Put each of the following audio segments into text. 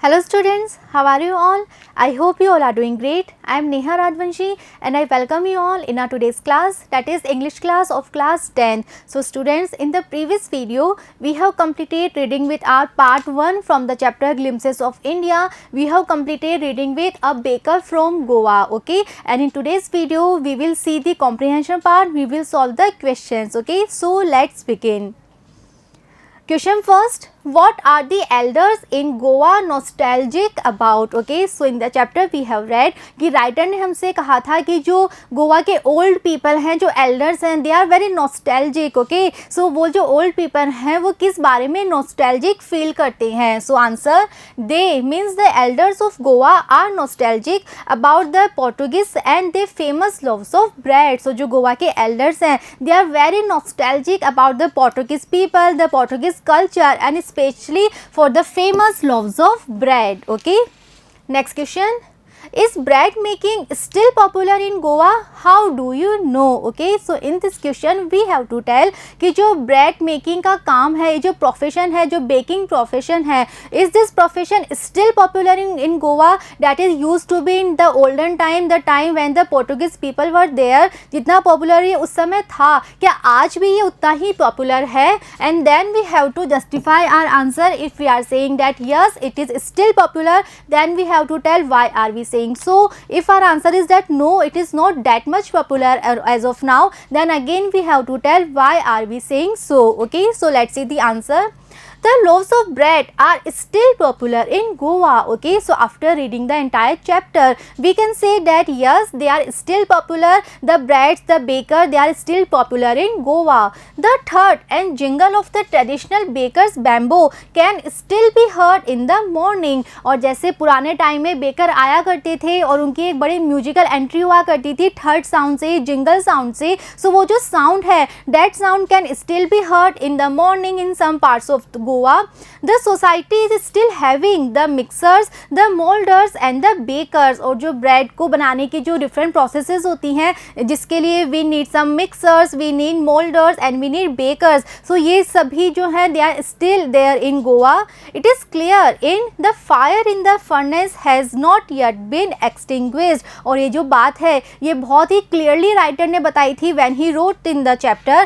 Hello students, how are you all? I hope you all are doing great. I am Neha Rajvanshi and I welcome you all in our today's class, that is English class of class 10. So students, in the previous video we have completed reading with our part 1 from the chapter Glimpses of India. We have completed reading with a baker from Goa, okay, and in today's video we will see the comprehension part, we will solve the questions, okay. So let's begin. Question first, what are the elders in Goa nostalgic about? Okay, so in the chapter we have read कि writer ने हमसे कहा था कि जो गोवा के old people हैं, जो एल्डर्स हैं, they are very nostalgic. Okay, so वो जो ओल्ड पीपल हैं वो किस बारे में नॉस्टैल्जिक फील करते हैं? So answer, they means the elders of Goa are nostalgic about the Portuguese and the famous loaves of bread. So जो गोवा के एल्डर्स हैं, they are very nostalgic about the Portuguese people, the Portuguese culture and especially for the famous loaves of bread. Okay, next question, is bread making still popular in Goa? How do you know? Okay, so in this question we have to tell कि जो bread making का काम है, जो profession है, जो baking profession है, is this profession still popular in Goa? That is used to be in the olden time, the time when the Portuguese people were there. जितना popular ये उस समय था, क्या आज भी ये उतना ही popular है? And then we have to justify our answer. If we are saying that yes, it is still popular, then we have to tell why are we saying so. If our answer is that no, it is not that much popular as of now, then again we have to tell why are we saying so. Okay, so let's see the answer. The loaves of bread are still popular in Goa. Okay, so after reading the entire chapter, we can say that yes, they are still popular. The breads, the baker, they are still popular in Goa. The thud and jingle of the traditional baker's bamboo can still be heard in the morning. और जैसे पुराने time में baker आया करते थे और उनकी एक बड़ी म्यूजिकल एंट्री हुआ करती थी थर्ड साउंड से, जिंगल साउंड से. सो वो जो साउंड है, that sound can still be heard in the morning in some parts of Goa. The society is still having the mixers, the molders and the bakers. और जो bread को बनाने की जो डिफरेंट प्रोसेसेस होती हैं, जिसके लिए we need some mixers, we need molders and we need bakers. So ये सभी जो हैं they are still there in Goa. It is clear in the fire in the furnace has not yet been extinguished. और ये जो बात है ये बहुत ही क्लियरली राइटर ने बताई थी when he wrote in the chapter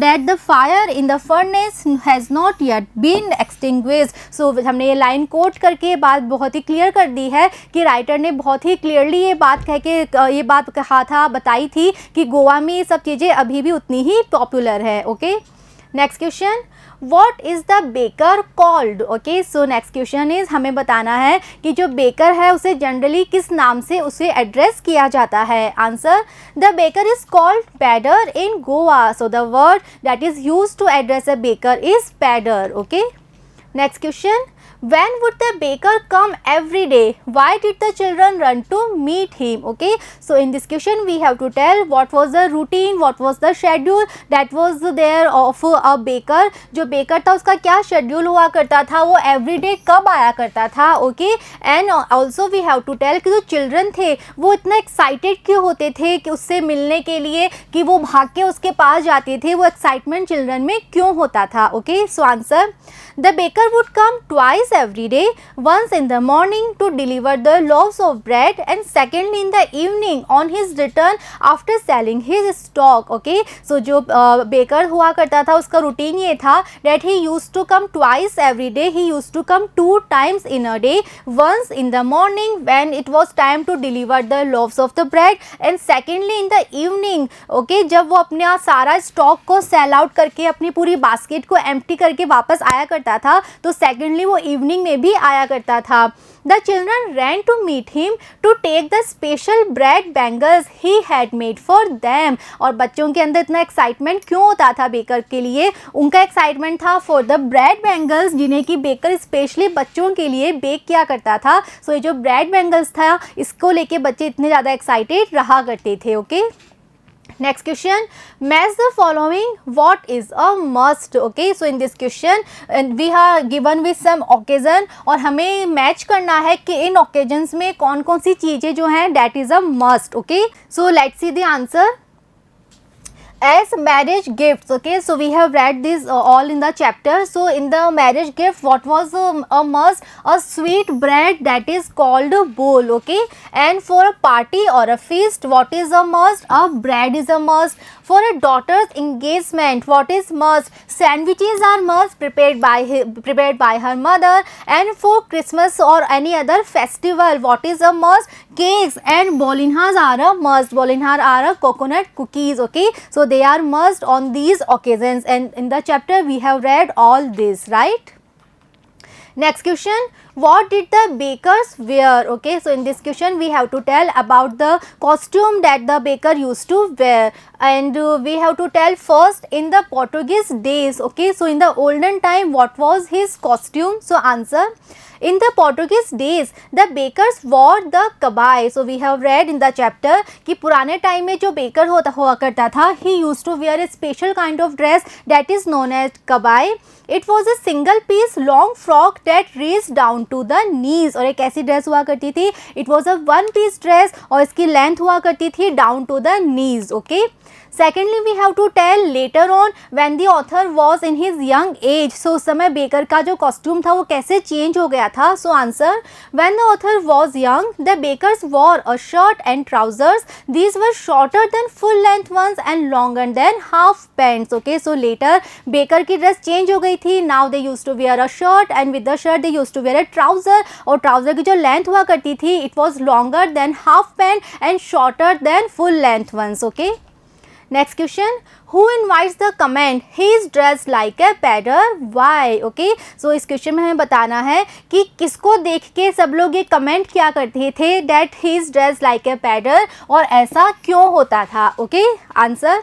that the fire in the furnace has not yet been extinguished. So हमने ये लाइन कोट करके बात बहुत ही क्लियर कर दी है कि राइटर ने बहुत ही क्लियरली ये बात कह के ये बात कहा था, बताई थी कि गोवा में ये सब चीज़ें अभी भी उतनी ही पॉपुलर है. Okay, next question, What is the baker called? Okay, so next question is हमें बताना है कि जो बेकर है उसे जनरली किस नाम से उसे एड्रेस किया जाता है. Answer, the baker is called padder in Goa. So the word that is used to address a baker is padder. Okay, next question, when would the baker come every day? Why did the children run to meet him? Okay, so in this question we have to tell what was the routine, what was the schedule that was there of a baker. जो baker था उसका क्या schedule हुआ करता था, वो everyday कब आया करता था. Okay, and also we have to tell कि जो चिल्ड्रन थे वो इतना एक्साइटेड क्यों होते थे कि उससे मिलने के लिए कि वो भाग के उसके पास जाते थे, वो एक्साइटमेंट चिल्ड्रन में क्यों होता था. Okay, so answer, the baker would come twice every day, once in the morning to deliver the loaves of bread and second in the evening on his return after selling his stock. Okay, so जो baker हुआ करता था उसका routine ये था that he used to come twice every day. He used to come 2 times in a day, once in the morning when it was time to deliver the loaves of the bread and secondly in the evening. Okay, जब वो अपना सारा stock को sell out करके अपनी पूरी basket को empty करके वापस आया करता था, तो सेकेंडली वो इवनिंग में भी आया करता था. The children ran to meet him to take the special bread bangles he had made for them. और बच्चों के अंदर इतना एक्साइटमेंट क्यों होता था बेकर के लिए? उनका एक्साइटमेंट था फॉर द ब्रेड बैंगल्स, जिन्हें कि बेकर स्पेशली बच्चों के लिए बेक किया करता था. सो ये जो ब्रेड बैंगल्स था इसको लेके बच्चे इतने ज़्यादा एक्साइटेड रहा करते थे. Okay, Next question, match the following. What is a must? Okay, so in this question we are given with some occasion और हमें मैच करना है कि इन occasions में कौन कौन सी चीज़ें जो हैं that is a must. Okay, so let's see the answer. as marriage gifts. Okay, so we have read this all in the chapter. So in the marriage gift, what was a must? A sweet bread, that is called a bowl. Okay, and for a party or a feast, what is a must? A bread is a must. For a daughter's engagement, what is must? Sandwiches are must, prepared by her mother. And for Christmas or any other festival, what is a must? Cakes and bolinhas are a must. Bolinhar are a coconut cookies. Okay, so they are must on these occasions, and in the chapter we have read all this, right? Next question, what did the bakers wear? Okay, so in this question we have to tell about the costume that the baker used to wear, and we have to tell first in the Portuguese days. Okay, so in the olden time what was his costume? So answer, in the Portuguese days the bakers wore the kabai. So we have read in the chapter कि पुराने time में जो baker हुआ करता था, he used to wear a special kind of dress that is known as kabai. It was a single piece long frock that reached down to the knees. और एक ऐसी ड्रेस हुआ करती थी, it was a one piece dress और इसकी length हुआ करती थी down to the knees. Okay. Secondly, we have to tell later on when the author was in his young age. So उस समय बेकर का जो कॉस्ट्यूम था वो कैसे चेंज हो गया था? So answer, when the author was young, the bakers wore a shirt and trousers. These were shorter than full length ones and longer than half pants. Okay, so later baker की dress change हो गई थी. Now they used to wear a shirt, and with the shirt they used to wear a trouser. और trouser की जो length हुआ करती थी, it was longer than half pant and shorter than full length ones. Okay. Next question, who invites the comment he is dressed like a peddler? Why? Okay, so इस question में हमें बताना है कि किसको देख के सब लोग ये कमेंट क्या करते थे that he is dressed like a peddler, और ऐसा क्यों होता था? Okay, answer,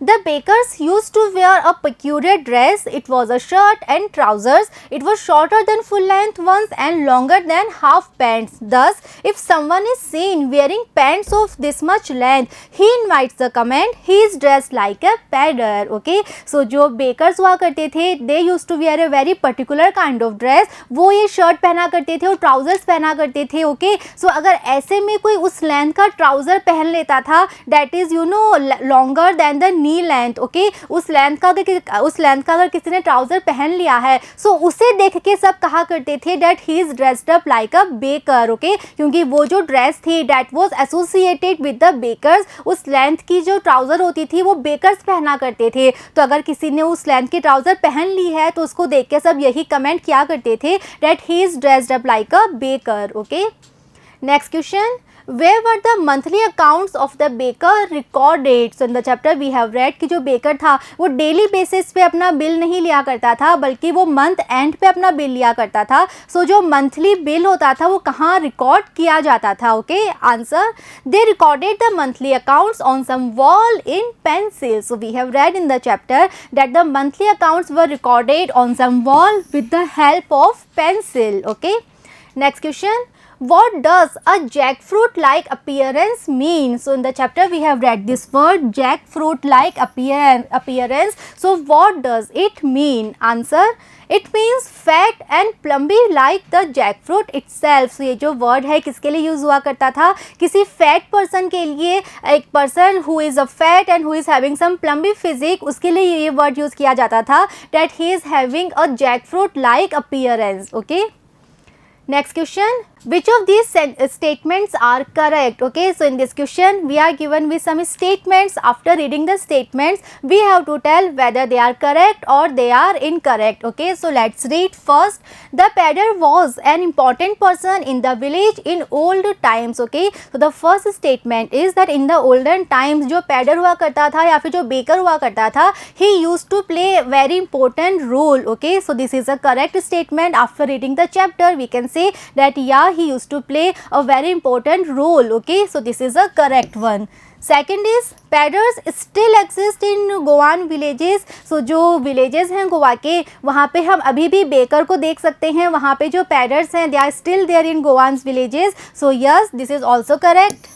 the bakers used to wear a peculiar dress. It was a shirt and trousers. It was shorter than full length ones and longer than half pants. Thus, if someone is seen wearing pants of this much length, he invites the comment he is dressed like a peddler. Okay, so जो bakers हुआ करते थे, they used to wear a very particular kind of dress. वो ये shirt पहना करते थे और trousers पहना करते थे. Okay, so अगर ऐसे में कोई उस length का trouser पहन लेता था, that is longer than the knee length. Okay, उस लेंथ का अगर किसी ने ट्राउजर पहन लिया है, सो उसे देख के सब कहा करते थे that he is dressed up like a baker. Okay, क्योंकि वो जो ड्रेस थी that was associated with the bakers, उस लेंथ की जो ट्राउजर होती थी वो बेकर्स पहना करते थे. तो अगर किसी ने उस लेंथ की ट्राउजर पहन ली है तो उसको देख के सब यही कमेंट किया करते थे that he is dressed up like a baker. Okay. Next question, where were the monthly accounts of the baker recorded? So in the chapter we have read कि जो बेकर था वो डेली बेसिस पे अपना bill नहीं लिया करता था, बल्कि वो मंथ एंड पे अपना बिल लिया करता था. सो जो मंथली बिल होता था वो कहाँ रिकॉर्ड किया जाता था? Okay, answer, they recorded the monthly accounts on some wall in pencil. So we have read in the chapter that the monthly accounts were recorded on some wall with the help of pencil. Okay. Next question, what does a jackfruit like appearance mean? So in the chapter we have read this word jackfruit like appearance. So what does it mean? Answer, it means fat and plumby like the jackfruit itself. So ये जो word है किसके लिए use हुआ करता था? किसी fat person के लिए, एक person who is a fat and who is having some plumby physique, उसके लिए ये word यूज़ किया जाता था that he is having a jackfruit like appearance. Okay. Next question, which of these statements are correct? Okay, so in this question we are given with some statements. After reading the statements we have to tell whether they are correct or they are incorrect. Okay, so let's read first. The peddler was an important person in the village in old times. Okay, so the first statement is that in the olden times जो peddler हुआ करता था या फिर जो baker हुआ करता था, he used to play a very important role. Okay, so this is a correct statement. After reading the chapter we can say that yeah, he used to play a very important role. Okay, so this is a correct one. Second is, peddlers still exist in Goan villages. So जो villages हैं गोवा के, वहाँ पे हम अभी भी baker को देख सकते हैं. वहाँ पे जो peddlers हैं, they are still there in Goan's villages. So yes, this is also correct.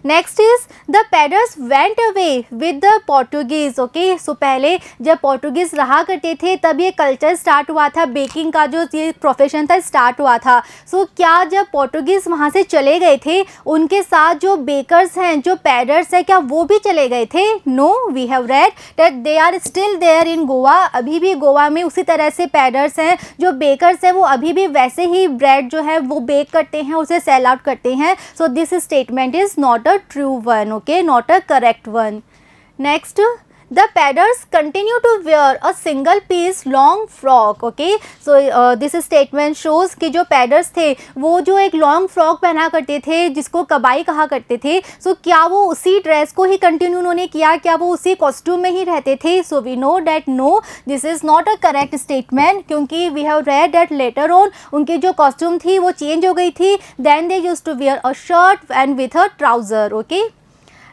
Next is the padres went away with the Portuguese. Okay, so पहले जब पोर्टुगीज रहा करते थे तब ये कल्चर स्टार्ट हुआ था, बेकिंग का जो ये प्रोफेशन था स्टार्ट हुआ था। सो क्या जब पोर्टुगीज वहाँ से चले गए थे उनके साथ जो बेकर्स हैं, जो पैडर्स हैं, क्या वो भी चले गए थे? No, we have read that they are still there in Goa. अभी भी गोवा में उसी तरह से पैडर्स हैं, जो बेकर्स हैं वो अभी भी वैसे ही ब्रेड जो है वो बेक करते हैं, उसे सेल आउट करते हैं। So this statement is not a true one, okay, not a correct one. Next, the padders continue to wear a single piece long frock. Okay, so this statement shows कि जो Padres थे वो जो एक long frock पहना करते थे जिसको कबाई कहा करते थे, सो क्या वो उसी ड्रेस को ही कंटिन्यू उन्होंने किया, क्या वो उसी कॉस्ट्यूम में ही रहते थे? So we know that no, this is not a correct statement, क्योंकि we have read that later on उनकी जो कॉस्ट्यूम थी वो चेंज हो गई थी। Then they used to wear a shirt and with a trouser. Okay,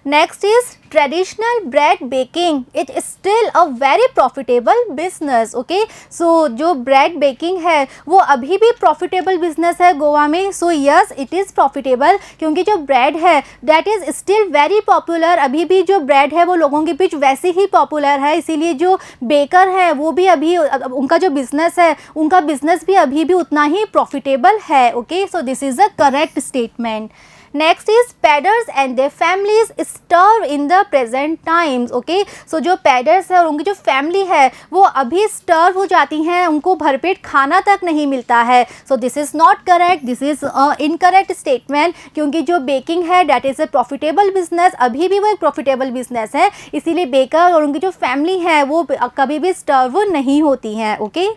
next is traditional bread baking, it is still a very profitable business. Okay, so जो bread baking है वो अभी भी प्रॉफिटेबल बिजनेस है गोवा में। So yes, it is profitable, क्योंकि जो bread है that is still very popular. अभी भी जो ब्रेड है वो लोगों के बीच वैसे ही पॉपुलर है, इसीलिए जो बेकर है वो भी अभी उनका जो बिजनेस है उनका बिजनेस भी अभी भी उतना ही प्रॉफिटेबल है। Okay, so this is a correct statement. Next is पैडर्स and their families starve in the present times. Okay, so जो पैडर्स है और उनकी जो फैमिली है वो अभी स्टर्व हो जाती हैं, उनको भरपेट खाना तक नहीं मिलता है। सो this is not correct, this is incorrect statement, क्योंकि जो बेकिंग है that is a profitable business, अभी भी वो एक प्रॉफिटेबल बिजनेस है, इसीलिए बेकर और उनकी जो फैमिली है वो कभी भी स्टर्व नहीं होती हैं। Okay,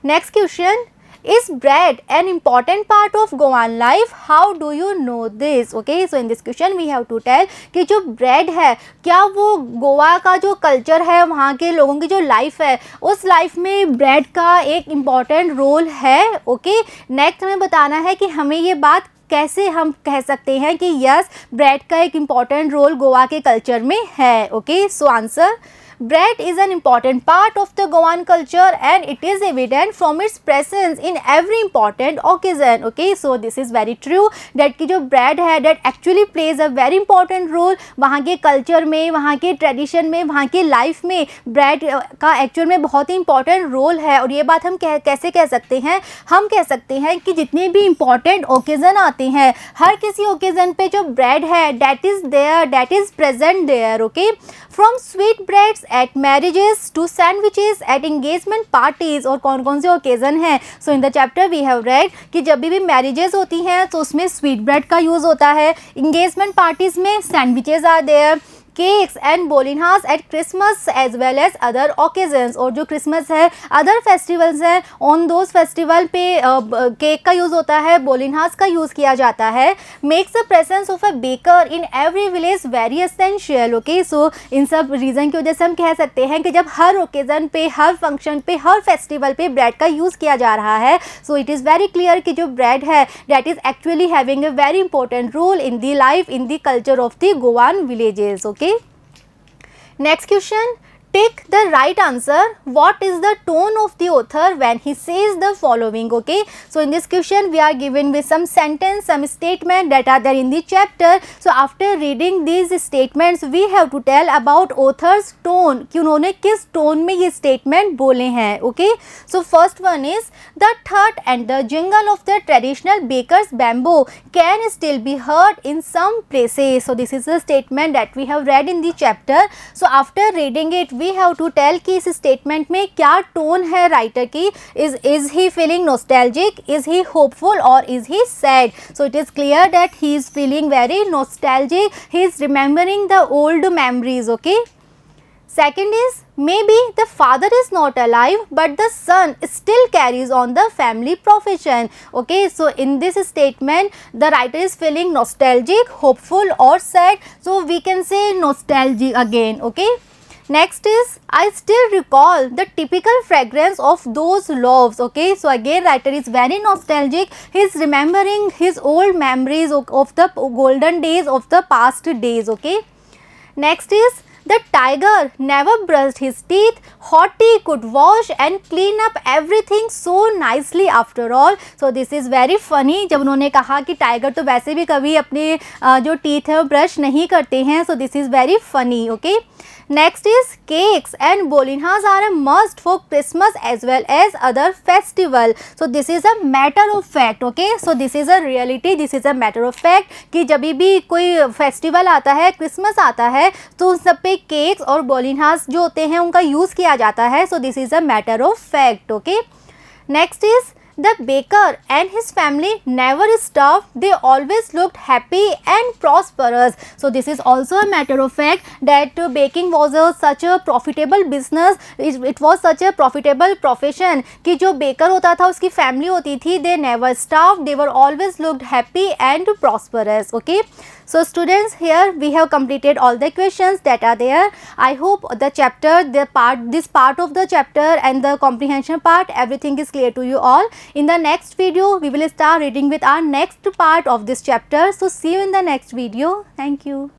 next question, is bread an important part of Goan life? How do you know this? Okay, so in this question we have to tell कि जो bread है क्या वो गोवा का जो कल्चर है, वहाँ के लोगों की जो लाइफ है उस लाइफ में ब्रेड का एक इम्पॉर्टेंट रोल है। ओके, नेक्स्ट हमें बताना है कि हमें ये बात कैसे हम कह सकते हैं कि यस ब्रेड का एक इम्पॉर्टेंट रोल गोवा के कल्चर में है। Okay, so answer, bread is an important part of the Goan culture and it is evident from its presence in every important occasion. Okay, so this is very true that कि जो bread है that actually plays a very important role वहाँ के culture में, वहाँ के tradition में, वहाँ के life में bread का actual में बहुत ही important role है। और ये बात हम कैसे कह सकते हैं? हम कह सकते हैं कि जितने भी important occasion आते हैं हर किसी occasion पे जो bread है that is there, that is present there. Okay, from sweet breads at marriages to sandwiches at engagement parties। और कौन कौन से ओकेज़न हैं? So in the chapter we have read कि जब भी मैरिजेस होती हैं तो उसमें स्वीट ब्रेड का यूज़ होता है, इंगेजमेंट पार्टीज़ में sandwiches are there, cakes and बोलिनहास at Christmas as well as other occasions. और जो क्रिसमस है, अदर फेस्टिवल्स हैं, ऑन दोज फेस्टिवल पे केक का यूज़ होता है, बोलिनहास का यूज़ किया जाता है। Makes the presence of a baker in every village very essential. Okay, so in सब रीज़न की वजह से हम कह सकते हैं कि जब हर ओकेज़न पे, हर फंक्शन पे, हर फेस्टिवल पे ब्रेड का यूज़ किया जा रहा है, so it is very clear कि जो ब्रेड है that is actually having a very important role in the life, in the culture of the Goan villages. Okay, next question, take the right answer. What is the tone of the author when he says the following? Okay, so in this question we are given with some sentence, some statement that are there in the chapter. So after reading these statements we have to tell about author's tone कि उन्होंने किस tone में ये statement बोले हैं। Okay, so first one is the thud and the jingle of the traditional baker's bamboo can still be heard in some places. So this is the statement that we have read in the chapter. So after reading it we have to tell कि इस statement में क्या tone है writer की। Is he feeling nostalgic, is he hopeful और is he sad? So it is clear that he is feeling very nostalgic, he is remembering the old memories. Okay, second is maybe the father is not alive but the son still carries on the family profession. Okay, so in this statement the writer is feeling nostalgic, hopeful or sad, so we can say nostalgic again. Okay, next is I still recall the typical fragrance of those loaves. Okay, so again writer is very nostalgic, he is remembering his old memories of the golden days of the past days. Okay, next is The tiger never brushed his teeth. Hottie could wash and clean up everything so nicely after all. So this is very funny. जब उन्होंने कहा कि tiger तो वैसे भी कभी अपने जो टीथ है वो ब्रश नहीं करते हैं. So this is very funny. Okay. Next is cakes and bolinhas are a must for Christmas as well as other festival. So this is a matter of fact. Okay. So this is a reality. This is a matter of fact कि जब भी कोई festival आता है, Christmas आता है, तो उन सब पे केक्स और बोलिनहास जो होते हैं उनका यूज़ किया जाता है. सो this is a matter of fact. Okay. Next is the baker and his family never starved. They always looked happy and prosperous. So this is also a matter of fact that baking was such a profitable business. It was such a profitable profession कि जो baker होता था उसकी family होती थी, they never starved. They were always looked happy and prosperous. Okay. So students, here we have completed all the questions that are there. I hope the chapter, this part of the chapter and the comprehension part, everything is clear to you all. In the next video, we will start reading with our next part of this chapter. So see you in the next video. Thank you.